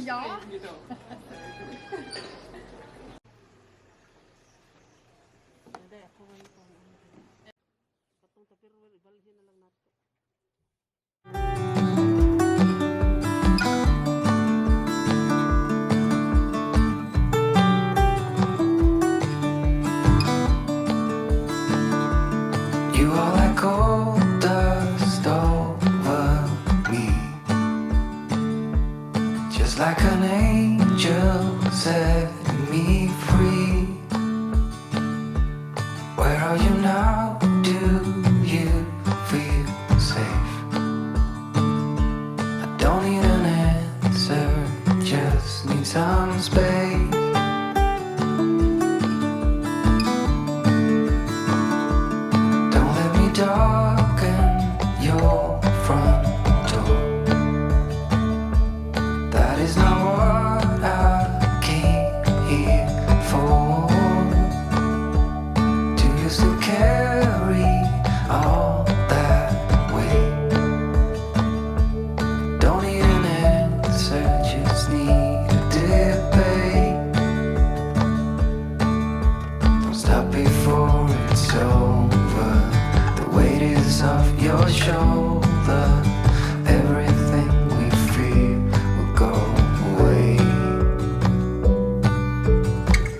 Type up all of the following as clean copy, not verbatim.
Ja. You are like gold dust over me, just like an angel setting me free. Where are you now? Do you feel safe? I don't need an answer, just need some space. Darken your front door. That is not what I came here for. Do you still carry all that weight? Don't need an answer, just need a debate. Don't stop before it's over. Weight is off your shoulder. Everything we fear will go away.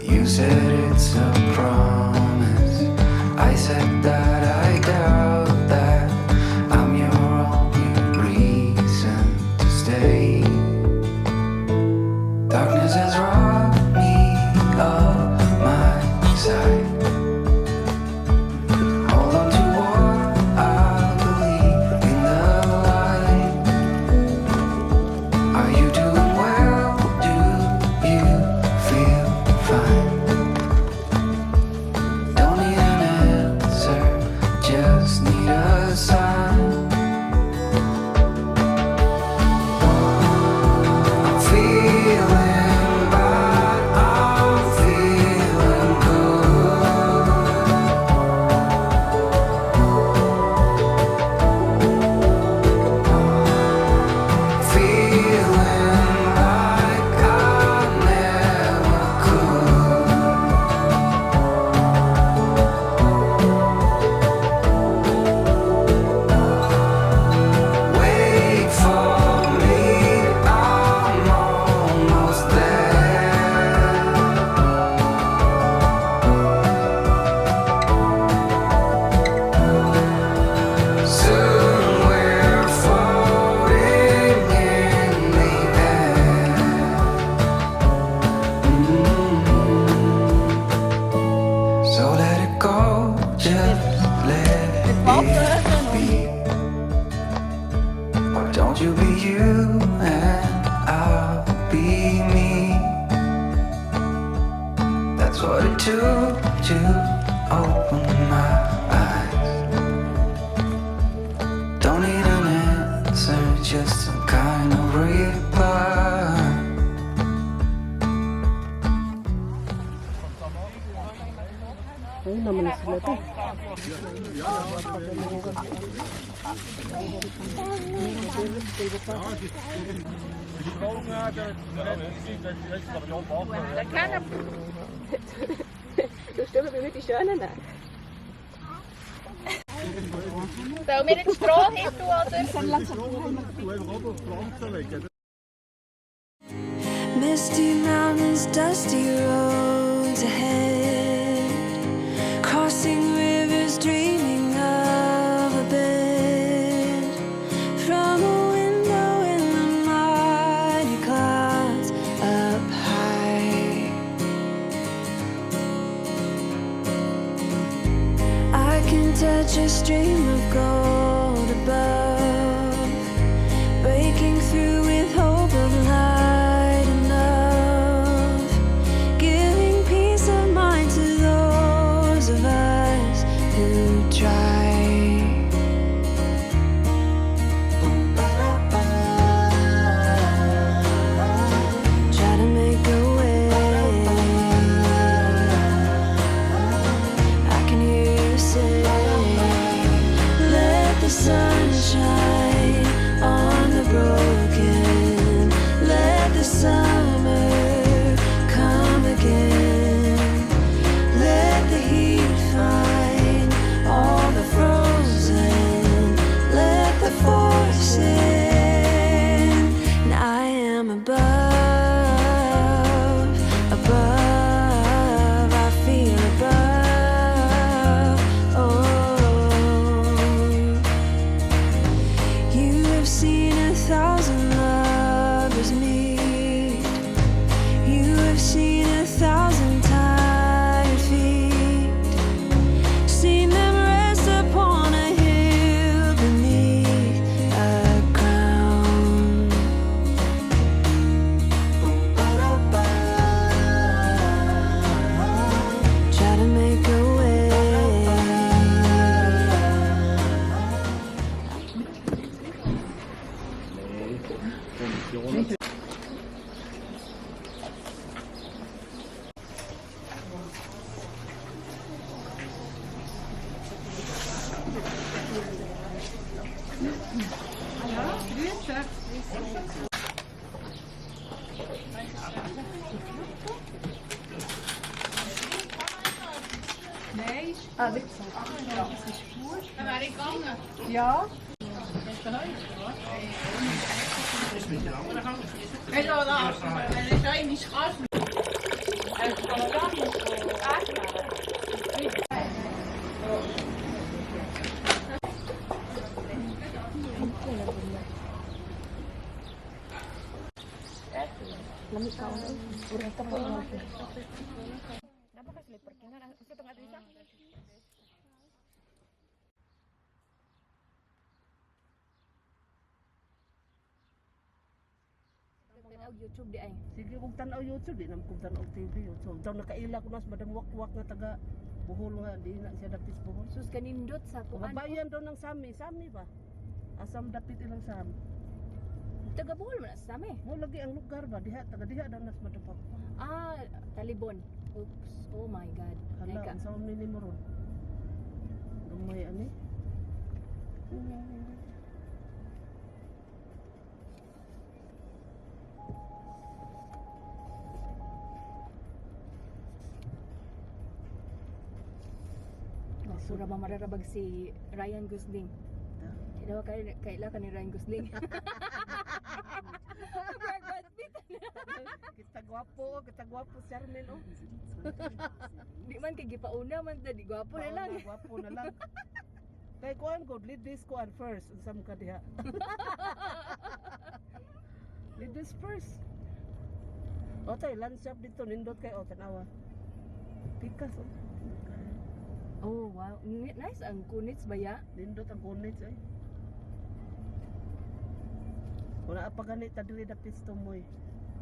You said it's a promise. I said that I doubt that. I'm your only reason to stay. Darkness has robbed me of my sight. Don't you be you and I'll be me. That's what it took to open my eyes. Don't need an answer, just some kind of reply. Ayun naman sila to. Gusto ko bibig siya na. So, may straw into water. Misty mountains, dusty roads ahead, crossing rivers, dreaming of a bed from a window in the mighty clouds up high. I can touch a stream of gold above, breaking through with hope of light enough, giving peace of mind to those of us who try. Try to make a way. I can hear you say, let the sun shine on the broken, let the summer come again, let the heat find all the frozen, let the force in, and I am above, above, I feel above, oh. You have seen 1,000 lovers meet. You have seen 1,000 tired feet. Seen them rest upon a hill beneath a crown. Try to make a way. Ja. Hello, da. Eine kleine Straße. YouTube di ay. Sige, kung tanaw YouTube, di naman kung tanaw TV. So, daw nakaila ko nas madang wak-wak nga taga Bohol nga, di na siya dapit sa Bohol. Sus kanindot sa kuan. Mabayan daw ng Sami, Sami ba? Asam dapit ilang Sami. Taga Bohol man sa amin. Mo lagi ang lugar ba, diha, taga diha daw nas madapak. Ah, Talibon. Oops. Oh my god. Hala, Teka. ang sa umini mo ron. Gamay ani. Sura ba mararabag si Ryan Gosling? Kailan ka ni Ryan Gosling? Brad Pitt. Kita gwapo Charmin oh. Di man kay gipauna man ta, di gwapo na lang. Gwapo na lang. Kay kuan ko lead this kuan first unsam ka diha. Lead this first. O tay lunch shop dito nindot kay o tanawa. Pikas oh. Oh wow, nice ang kunits ba ya? Nindot ang kunits ay. Wala pa ganit ta dili dapit to moy.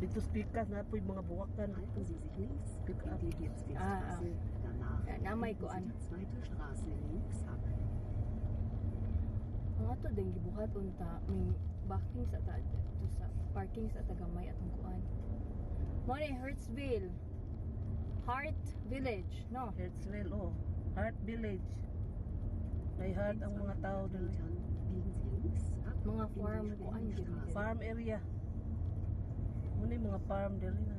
Dito pikas na po'y mga buwakan dito. Sie sich links, bitte jetzt die Straße, danach Namay ko biegen an. Sie die zweite Straße links ab. Ang ato din gibuhat unta may backing sa ta to sa parking sa tagamay atong kuan. Mo ni Hertzville. Heart Village, no? Hertzwell, oh. Heart Village. May heart ang mga tao dali. Mga farm kuan gid. Farm area. Muna yung mga farm dali na.